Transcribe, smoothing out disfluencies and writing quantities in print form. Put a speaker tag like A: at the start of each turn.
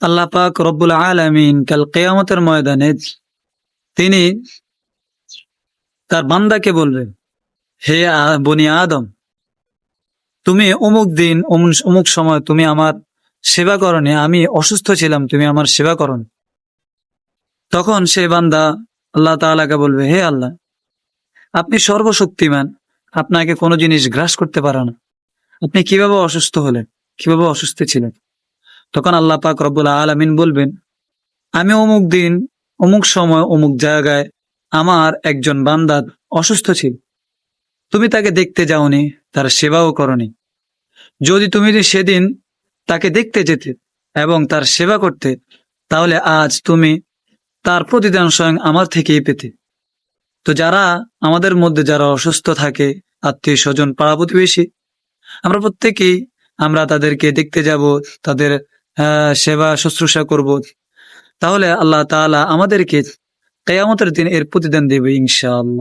A: আল্লাহ পাক রব্বুল আলামিন কাল কিয়ামতের ময়দানে তিনি তার বান্দাকে বলবেন, হে বনি আদম, তুমি অমুক দিন অমুক সময় তুমি আমার সেবা করনি, আমি অসুস্থ ছিলাম, তুমি আমার সেবা করনি। তখন সে বান্দা আল্লাহ তাআলাকে বলবে, হে আল্লাহ, আপনি সর্বশক্তিমান, আপনাকে কোনো জিনিস গ্রাস করতে পারে না, আপনি কিভাবে অসুস্থ হলেন, কিভাবে অসুস্থ ছিলেন? তখন আল্লাহ পাক রব্বুল আলামিন বলবেন, আমি অমুক দিন অমুক সময় অমুক জায়গায় আমার একজন বান্দা অসুস্থ ছিল, তুমি তাকে দেখতে যাওনি, তার সেবাও করনি। যদি তুমি সেদিন তাকে দেখতে যেতে এবং তার সেবা করতে, তাহলে আজ তুমি তার প্রতিদান স্বয়ং আমার থেকেই পেতে। তো যারা আমাদের মধ্যে যারা অসুস্থ থাকে, আত্মীয় স্বজন, পাড়া প্রতিবেশী, আমরা প্রত্যেকেই আমরা তাদেরকে দেখতে যাব, তাদের সেবা শুশ্রূষা করব। তাহলে আল্লাহ তাআলা আমাদেরকে কিয়ামতের দিন এর প্রতিদান দেবে ইনশাআল্লাহ।